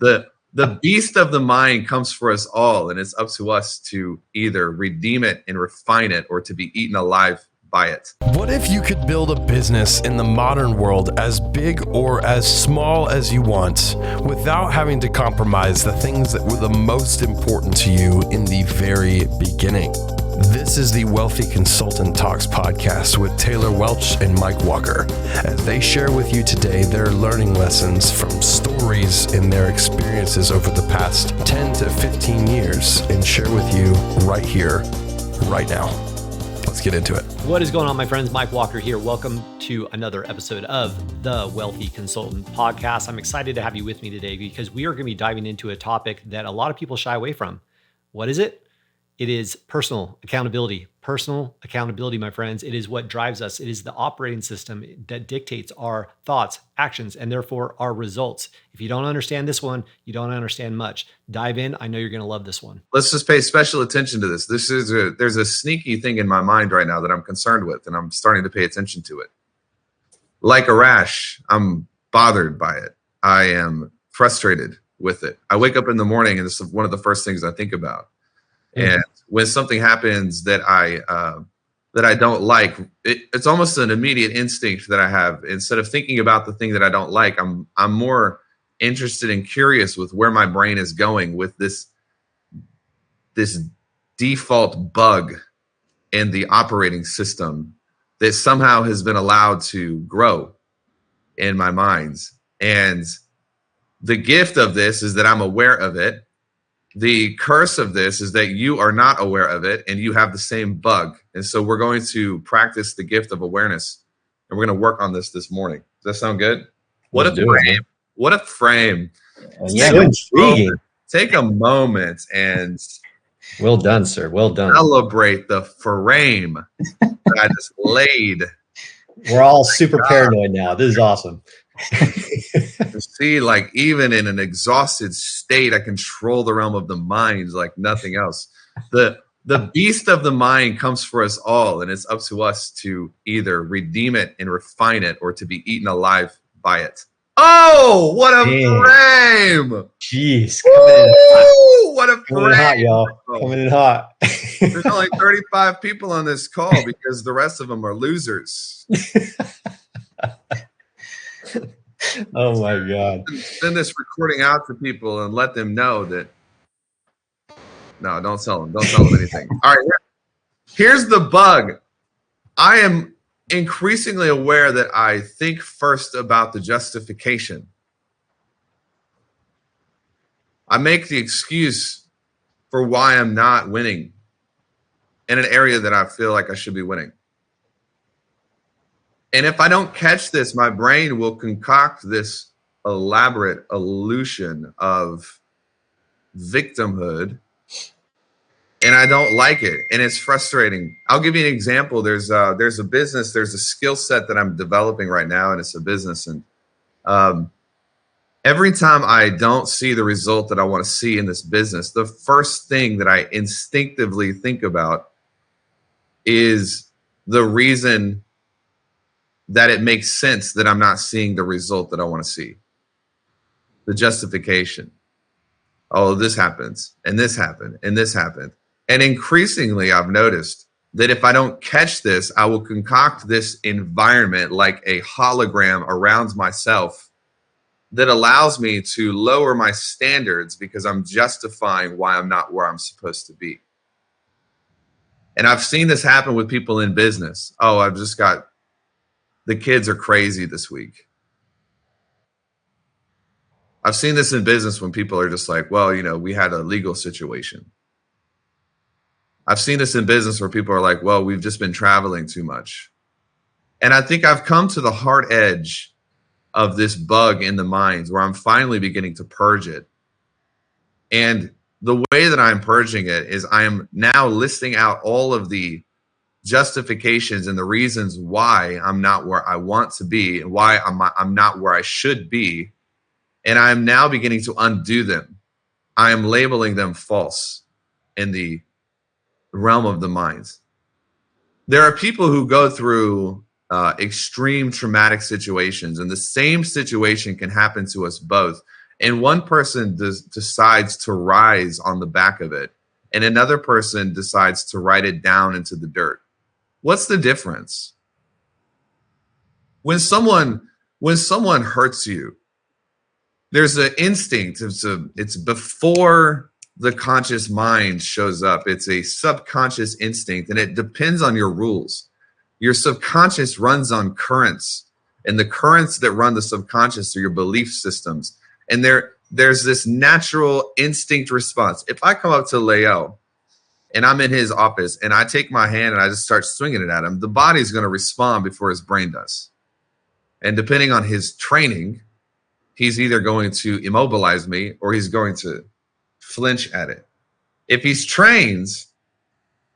The beast of the mind comes for us all, and it's up to us to either redeem it and refine it or to be eaten alive by it. What if you could build a business in the modern world as big or as small as you want without having to compromise the things that were the most important to you in the very beginning? This is the Wealthy Consultant Talks Podcast with Taylor Welch and Mike Walker, as they share with you today their learning lessons from stories in their experiences over the past 10 to 15 years and share with you right here, right now. Let's get into it. What is going on, my friends? Mike Walker here. Welcome to another episode of the Wealthy Consultant Podcast. I'm excited to have you with me today because we are going to be diving into a topic that a lot of people shy away from. What is it? It is personal accountability. Personal accountability, my friends. It is what drives us. It is the operating system that dictates our thoughts, actions, and therefore our results. If you don't understand this one, you don't understand much. Dive in. I know you're going to love this one. Let's just pay special attention to this. There's a sneaky thing in my mind right now that I'm concerned with, and I'm starting to pay attention to it. Like a rash, I'm bothered by it. I am frustrated with it. I wake up in the morning, and this is one of the first things I think about. And when something happens that I don't like, it's almost an immediate instinct that I have. Instead of thinking about the thing that I don't like, I'm more interested and curious with where my brain is going with this default bug in the operating system that somehow has been allowed to grow in my mind. And the gift of this is that I'm aware of it. The curse of this is that you are not aware of it and you have the same bug. And so we're going to practice the gift of awareness, and we're going to work on this morning. Does that sound good? What a frame. What a frame. Yeah, intriguing. Take a moment and well done, sir. Well done. Celebrate the frame that I just laid. We're all super paranoid now. This is awesome. To see, like, even in an exhausted state, I control the realm of the mind like nothing else. The beast of the mind comes for us all, and it's up to us to either redeem it and refine it or to be eaten alive by it. Oh, what a frame! Jeez, what a frame! Coming in hot, y'all. Coming in hot. There's only 35 people on this call because the rest of them are losers. Oh my God. Send this recording out to people and let them know that. No, don't tell them. Don't tell them anything. All right. Here's the bug. I am increasingly aware that I think first about the justification. I make the excuse for why I'm not winning in an area that I feel like I should be winning. And if I don't catch this, my brain will concoct this elaborate illusion of victimhood, and I don't like it, and it's frustrating. I'll give you an example. There's a business, there's a skill set that I'm developing right now, and it's a business. And every time I don't see the result that I want to see in this business, the first thing that I instinctively think about is the reason that it makes sense that I'm not seeing the result that I want to see. The justification. Oh, this happens, and this happened, and this happened. And increasingly, I've noticed that if I don't catch this, I will concoct this environment like a hologram around myself that allows me to lower my standards because I'm justifying why I'm not where I'm supposed to be. And I've seen this happen with people in business. Oh, the kids are crazy this week. I've seen this in business when people are just like, well, we had a legal situation. I've seen this in business where people are like, well, we've just been traveling too much. And I think I've come to the hard edge of this bug in the minds where I'm finally beginning to purge it. And the way that I'm purging it is I am now listing out all of the justifications and the reasons why I'm not where I want to be and why I'm not where I should be. And I'm now beginning to undo them. I am labeling them false in the realm of the minds. There are people who go through extreme traumatic situations, and the same situation can happen to us both. And one person decides to rise on the back of it, and another person decides to write it down into the dirt. What's the difference? When someone hurts you, there's an instinct. It's before the conscious mind shows up. It's a subconscious instinct, and it depends on your rules. Your subconscious runs on currents, and the currents that run the subconscious are your belief systems. And there's this natural instinct response. If I come up to Leo and I'm in his office and I take my hand and I just start swinging it at him, the body's going to respond before his brain does. And depending on his training, he's either going to immobilize me or he's going to flinch at it. If he's trained,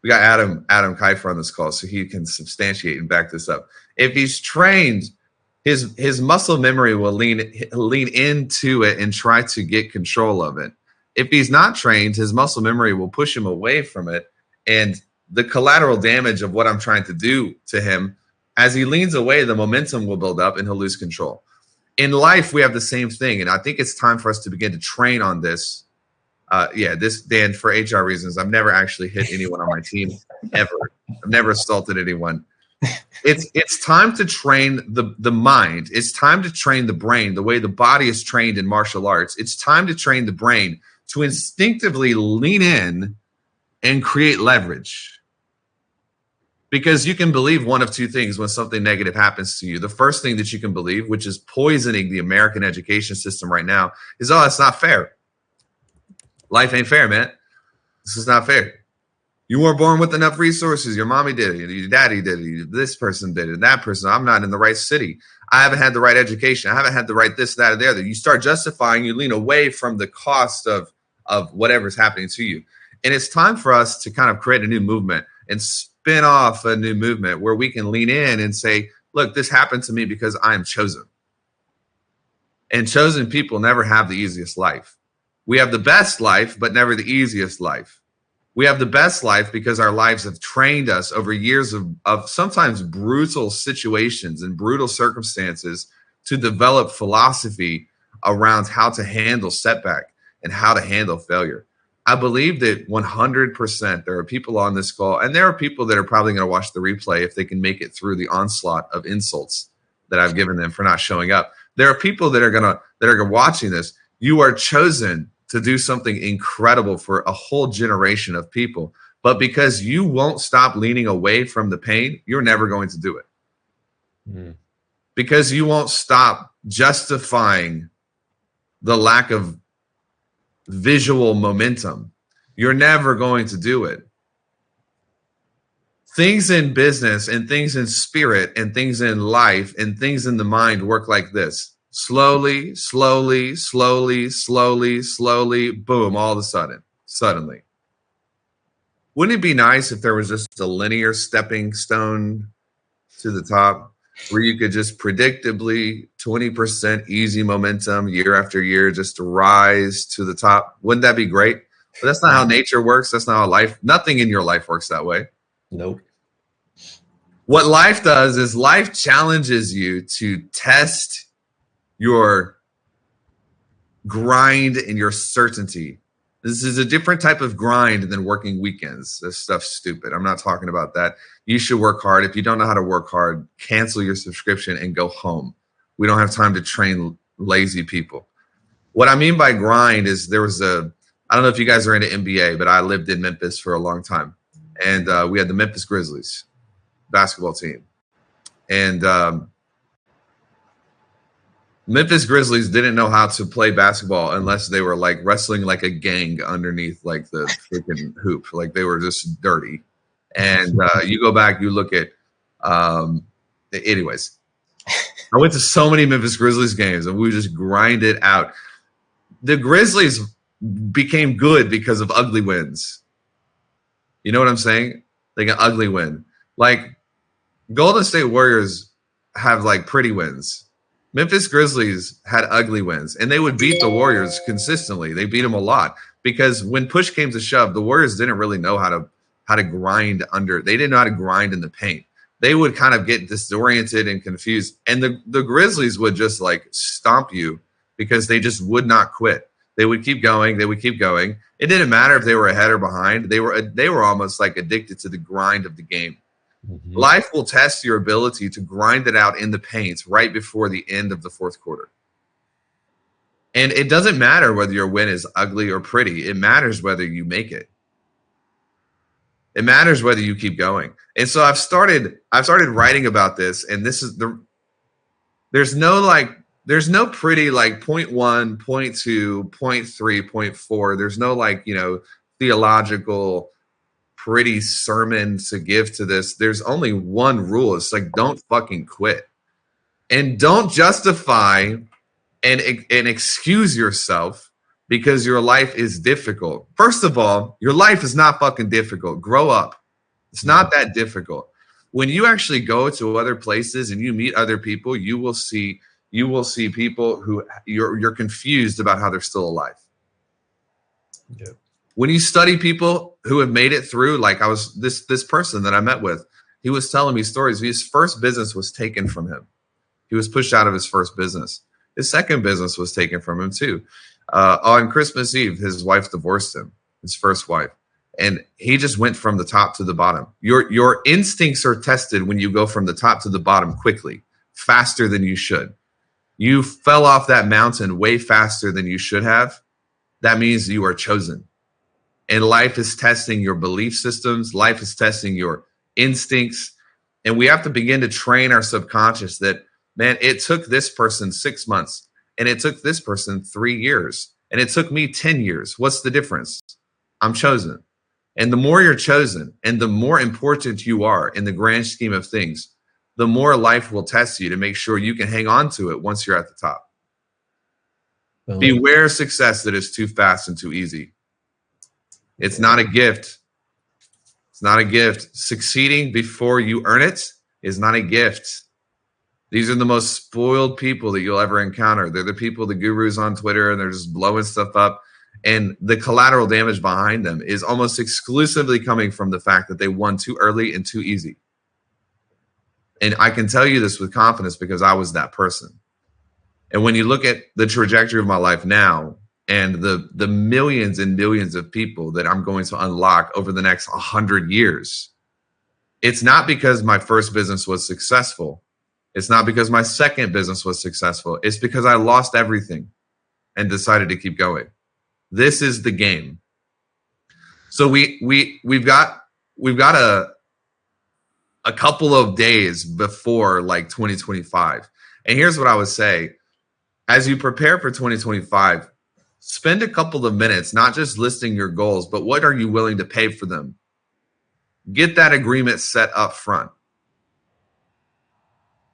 we got Adam Kiefer on this call, so he can substantiate and back this up. If he's trained, his muscle memory will lean into it and try to get control of it. If he's not trained, his muscle memory will push him away from it. And the collateral damage of what I'm trying to do to him, as he leans away, the momentum will build up and he'll lose control. In life, we have the same thing. And I think it's time for us to begin to train on this. Dan, for HR reasons, I've never actually hit anyone on my team ever. I've never assaulted anyone. It's time to train the mind. It's time to train the brain the way the body is trained in martial arts. It's time to train the brain to instinctively lean in and create leverage. Because you can believe one of two things when something negative happens to you. The first thing that you can believe, which is poisoning the American education system right now, is, oh, that's not fair. Life ain't fair, man. This is not fair. You weren't born with enough resources. Your mommy did it. Your daddy did it. This person did it. That person. I'm not in the right city. I haven't had the right education. I haven't had the right this, that, or the other. You start justifying. You lean away from the cost of whatever's happening to you. And it's time for us to kind of create a new movement and spin off a new movement where we can lean in and say, look, this happened to me because I am chosen. And chosen people never have the easiest life. We have the best life, but never the easiest life. We have the best life because our lives have trained us over years of sometimes brutal situations and brutal circumstances to develop philosophy around how to handle setback and how to handle failure. I believe that 100% there are people on this call, and there are people that are probably going to watch the replay if they can make it through the onslaught of insults that I've given them for not showing up. There are people that are watching this. You are chosen to do something incredible for a whole generation of people. But because you won't stop leaning away from the pain, you're never going to do it. Because you won't stop justifying the lack of visual momentum, you're never going to do it. Things in business and things in spirit and things in life and things in the mind work like this. Slowly, slowly, slowly, slowly, slowly, boom, all of a sudden, suddenly. Wouldn't it be nice if there was just a linear stepping stone to the top where you could just predictably 20% easy momentum year after year just to rise to the top? Wouldn't that be great? But that's not how nature works. That's not how life, nothing in your life works that way. Nope. What life does is life challenges you to test your grind and your certainty. This is a different type of grind than working weekends. This stuff's stupid. I'm not talking about that. You should work hard. If you don't know how to work hard, cancel your subscription and go home. We don't have time to train lazy people. What I mean by grind is I don't know if you guys are into NBA, but I lived in Memphis for a long time. And we had the Memphis Grizzlies basketball team. And Memphis Grizzlies didn't know how to play basketball unless they were like wrestling like a gang underneath like the freaking hoop. Like they were just dirty. And you go back, you look at, anyways, I went to so many Memphis Grizzlies games and we just grind it out. The Grizzlies became good because of ugly wins. You know what I'm saying? Like an ugly win. Like Golden State Warriors have like pretty wins. Memphis Grizzlies had ugly wins, and they would beat the Warriors consistently. They beat them a lot because when push came to shove, the Warriors didn't really know how to grind under. They didn't know how to grind in the paint. They would kind of get disoriented and confused, and the Grizzlies would just like stomp you because they just would not quit. They would keep going. They would keep going. It didn't matter if they were ahead or behind. They were almost like addicted to the grind of the game. Mm-hmm. Life will test your ability to grind it out in the paint right before the end of the fourth quarter. And it doesn't matter whether your win is ugly or pretty. It matters whether you make it. It matters whether you keep going. And so I've started writing about this, and this is there's no pretty like 0.1, 0.2, 0.3, 0.4. There's no theological pretty sermon to give to this. There's only one rule. It's like, don't fucking quit. And don't justify and excuse yourself because your life is difficult. First of all, your life is not fucking difficult. Grow up. It's not that difficult. When you actually go to other places and you meet other people, you will see people who you're confused about how they're still alive. Yeah. When you study people who have made it through, like I was this person that I met with, he was telling me stories. His first business was taken from him. He was pushed out of his first business. His second business was taken from him too. On Christmas Eve, his wife divorced him, his first wife. And he just went from the top to the bottom. Your instincts are tested when you go from the top to the bottom quickly, faster than you should. You fell off that mountain way faster than you should have. That means you are chosen. And life is testing your belief systems. Life is testing your instincts. And we have to begin to train our subconscious that, man, it took this person 6 months and it took this person 3 years and it took me 10 years. What's the difference? I'm chosen. And the more you're chosen and the more important you are in the grand scheme of things, the more life will test you to make sure you can hang on to it once you're at the top. Well, beware success that is too fast and too easy. It's not a gift. It's not a gift. Succeeding before you earn it is not a gift. These are the most spoiled people that you'll ever encounter. They're the people, the gurus on Twitter, and they're just blowing stuff up. And the collateral damage behind them is almost exclusively coming from the fact that they won too early and too easy. And I can tell you this with confidence because I was that person. And when you look at the trajectory of my life now and the millions and millions of people that I'm going to unlock over the next 100 years, it's not because my first business was successful. It's not because my second business was successful. It's because I lost everything and decided to keep going. This is the game. So we've got a couple of days before like 2025. And here's what I would say. As you prepare for 2025, spend a couple of minutes, not just listing your goals, but what are you willing to pay for them? Get that agreement set up front.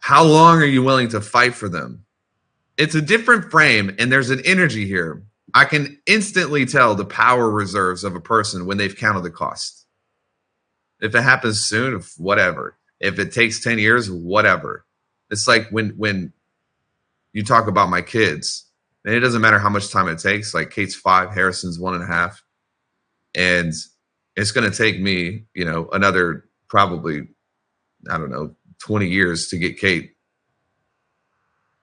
How long are you willing to fight for them? It's a different frame and there's an energy here. I can instantly tell the power reserves of a person when they've counted the cost. If it happens soon, whatever. If it takes 10 years, whatever. It's like when you talk about my kids, and it doesn't matter how much time it takes. Like Kate's 5, Harrison's 1.5. And it's going to take me, another probably, 20 years to get Kate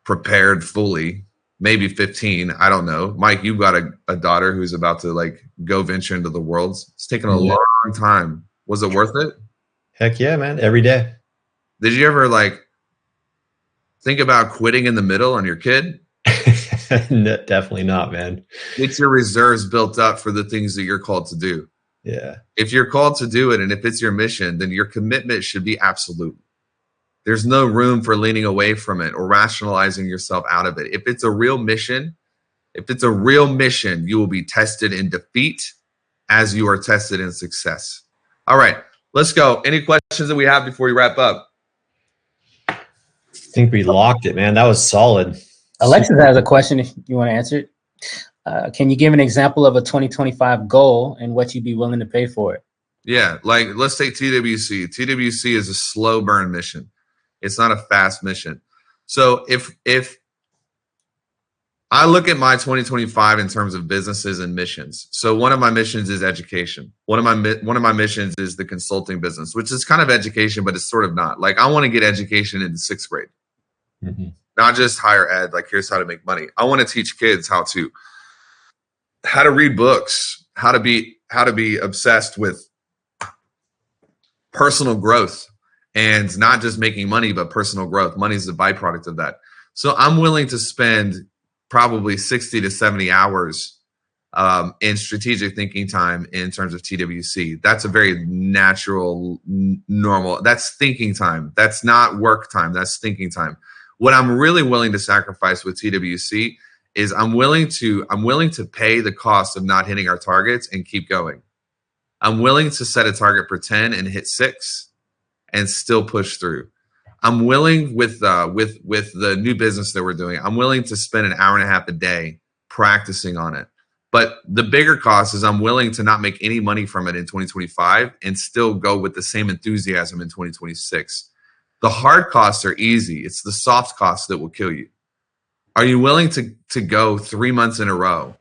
prepared fully, maybe 15. I don't know. Mike, you've got a daughter who's about to go venture into the world. It's taken a long time. Was it worth it? Heck yeah, man. Every day. Did you ever think about quitting in the middle on your kid? No, definitely not, man. Get your reserves built up for the things that you're called to do. Yeah. If you're called to do it and if it's your mission, then your commitment should be absolute. There's no room for leaning away from it or rationalizing yourself out of it. If it's a real mission, you will be tested in defeat as you are tested in success. All right, let's go. Any questions that we have before we wrap up? I think we locked it, man. That was solid. Alexis has a question if you want to answer it. Can you give an example of a 2025 goal and what you'd be willing to pay for it? Yeah, let's take TWC. TWC is a slow burn mission. It's not a fast mission. So if I look at my 2025 in terms of businesses and missions. So one of my missions is education. One of my missions is the consulting business, which is kind of education, but it's sort of not. I want to get education in 6th grade. Mm-hmm. not just higher ed, like here's how to make money. I want to teach kids how to read books, how to be obsessed with personal growth, and not just making money, but personal growth. Money is a byproduct of that. So I'm willing to spend probably 60 to 70 hours in strategic thinking time in terms of TWC. That's a very natural, normal, that's thinking time. That's not work time. That's thinking time. What I'm really willing to sacrifice with TWC is I'm willing to pay the cost of not hitting our targets and keep going. I'm willing to set a target for 10 and hit 6 and still push through. I'm willing with the new business that we're doing, I'm willing to spend an hour and a half a day practicing on it. But the bigger cost is I'm willing to not make any money from it in 2025 and still go with the same enthusiasm in 2026. The hard costs are easy. It's the soft costs that will kill you. Are you willing to go 3 months in a row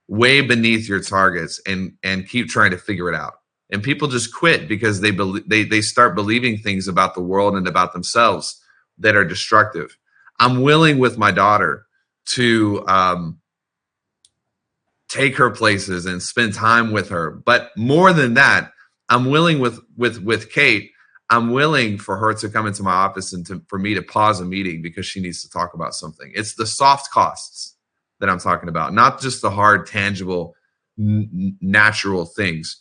way beneath your targets and keep trying to figure it out? And people just quit because they start believing things about the world and about themselves that are destructive. I'm willing with my daughter to take her places and spend time with her. But more than that, I'm willing with Kate, I'm willing for her to come into my office and for me to pause a meeting because she needs to talk about something. It's the soft costs that I'm talking about, not just the hard, tangible, natural things.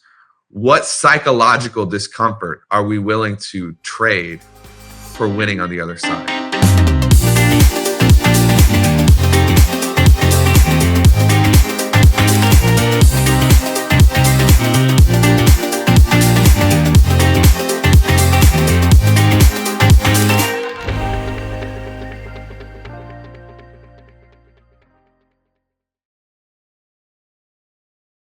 What psychological discomfort are we willing to trade for winning on the other side?